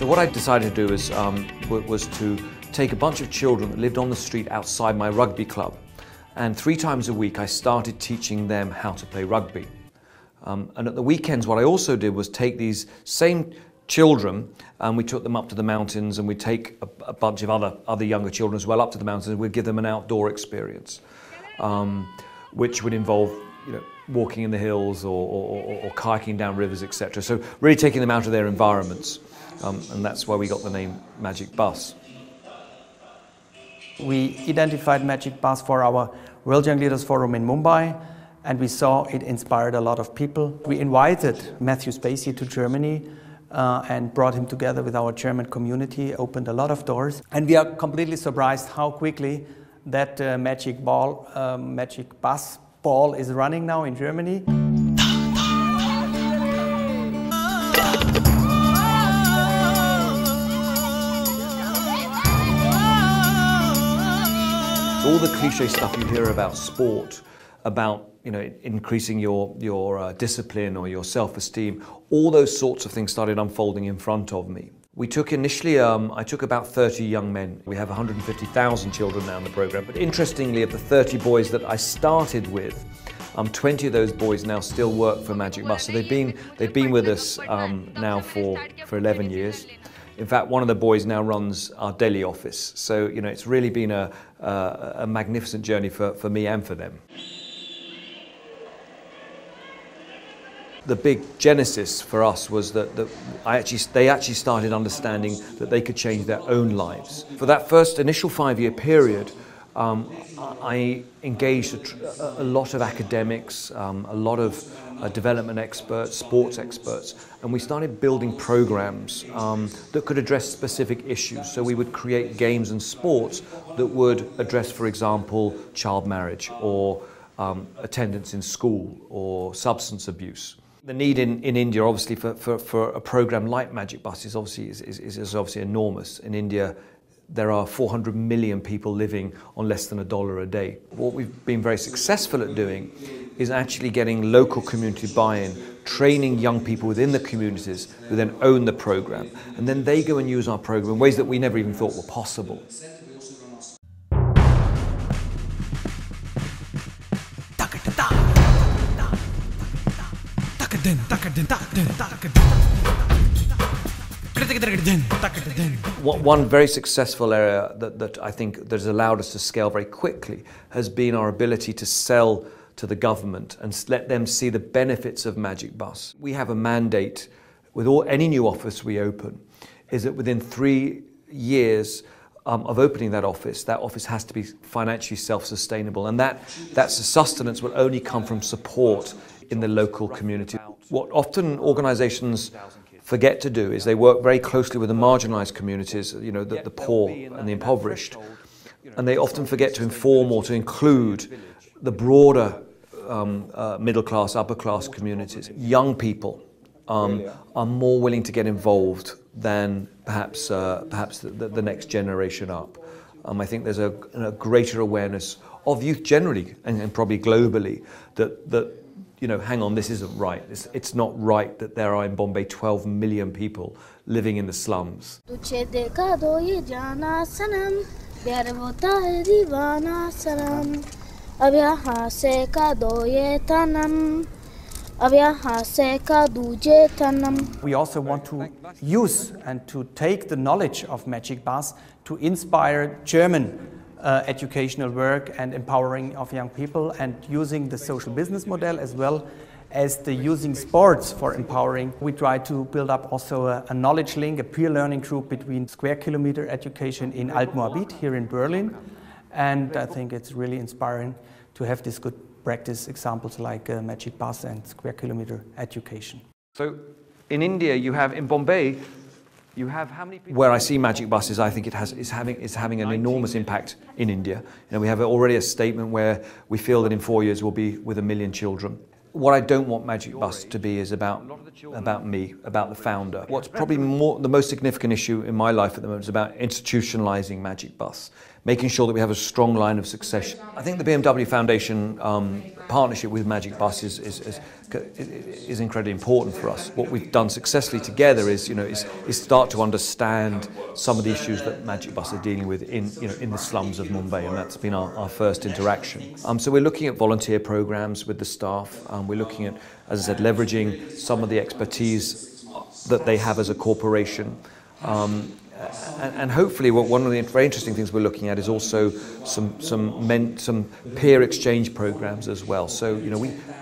So what I decided to do was to take a bunch of children that lived on the street outside my rugby club, and 3 times a week I started teaching them how to play rugby. And at the weekends what I also did was take these same children and we took them up to the mountains, and we'd take a bunch of other younger children as well up to the mountains, and we'd give them an outdoor experience, which would involve, you know, walking in the hills or kayaking down rivers, etc. So really taking them out of their environments, and that's why we got the name Magic Bus. We identified Magic Bus for our World Young Leaders Forum in Mumbai, and we saw it inspired a lot of people. We invited Matthew Spacey to Germany and brought him together with our German community, opened a lot of doors. And we are completely surprised how quickly that Magic Bus ball is running now in Germany. All the cliche stuff you hear about sport, about, you know, increasing your discipline or your self-esteem, all those sorts of things started unfolding in front of me. We took initially, I took about 30 young men. We have 150,000 children now in the program. But interestingly, of the 30 boys that I started with, 20 of those boys now still work for Magic Bus. So they've been with us now for 11 years. In fact, one of the boys now runs our Delhi office. So, you know, it's really been a magnificent journey for me and for them. The big genesis for us was that they actually started understanding that they could change their own lives. For that first initial 5-year period, I engaged a lot of academics, a lot of development experts, sports experts, and we started building programs that could address specific issues. So we would create games and sports that would address, for example, child marriage or attendance in school or substance abuse. The need in India, obviously, for a program like Magic Bus is obviously enormous. In India, there are 400 million people living on less than $1 a day. What we've been very successful at doing is actually getting local community buy-in, training young people within the communities who then own the program, and then they go and use our program in ways that we never even thought were possible. One very successful area that I think that has allowed us to scale very quickly has been our ability to sell to the government and let them see the benefits of Magic Bus. We have a mandate with any new office we open, is that within 3 years of opening that office has to be financially self-sustainable, and that sustenance will only come from support in the local community. What often organisations forget to do is they work very closely with the marginalised communities, you know, the poor and the impoverished, and they often forget to inform or to include the broader middle class, upper class communities. Young people are more willing to get involved than perhaps the next generation up. I think there's a greater awareness of youth generally and probably globally that you know, hang on, this isn't right. It's not right that there are in Bombay 12 million people living in the slums. We also want to use and to take the knowledge of Magic Bus to inspire German educational work and empowering of young people, and using the social business model as well as using sports for empowering. We try to build up also a knowledge link, a peer learning group between square kilometer education in Alt-Moabit here in Berlin, and I think it's really inspiring to have these good practice examples like Magic Bus and square kilometer education. So in India, you have, in Bombay, you have how many people? Where I see Magic Buses, I think it's having an enormous impact in India. You know, we have already a statement where we feel that in 4 years we'll be with 1 million children. What I don't want Magic Bus to be is about me, about the founder. What's probably the most significant issue in my life at the moment is about institutionalizing Magic Bus, making sure that we have a strong line of succession. I think the BMW Foundation partnership with Magic Bus is incredibly important for us. What we've done successfully together is start to understand some of the issues that Magic Bus are dealing with in the slums of Mumbai, and that's been our first interaction. So we're looking at volunteer programs with the staff. We're looking at, as I said, leveraging some of the expertise that they have as a corporation. And hopefully, one of the very interesting things we're looking at is also some peer exchange programs as well. So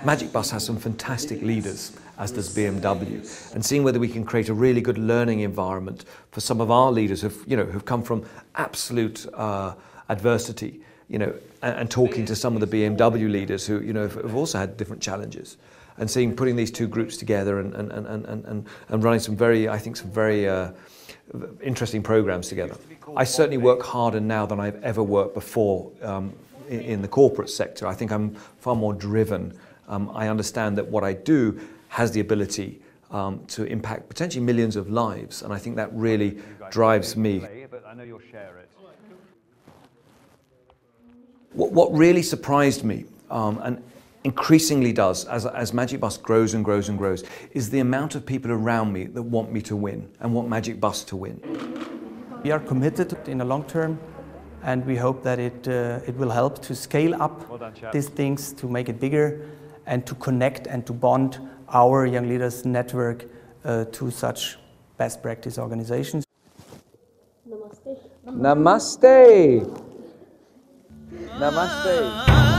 Magic Bus has some fantastic leaders, as does BMW, and seeing whether we can create a really good learning environment for some of our leaders who've come from absolute adversity, and talking to some of the BMW leaders who have also had different challenges, and putting these two groups together and running some very interesting programs together. I certainly work harder now than I've ever worked before in the corporate sector. I think I'm far more driven. I understand that what I do has the ability to impact potentially millions of lives, and I think that really drives me. But I know you'll share it. What really surprised me, and increasingly does, as Magic Bus grows and grows and grows, is the amount of people around me that want me to win and want Magic Bus to win. We are committed in the long term, and we hope that it will help to scale up these things, to make it bigger, and to connect and to bond our young leaders network to such best practice organizations. Namaste. Namaste. Namaste.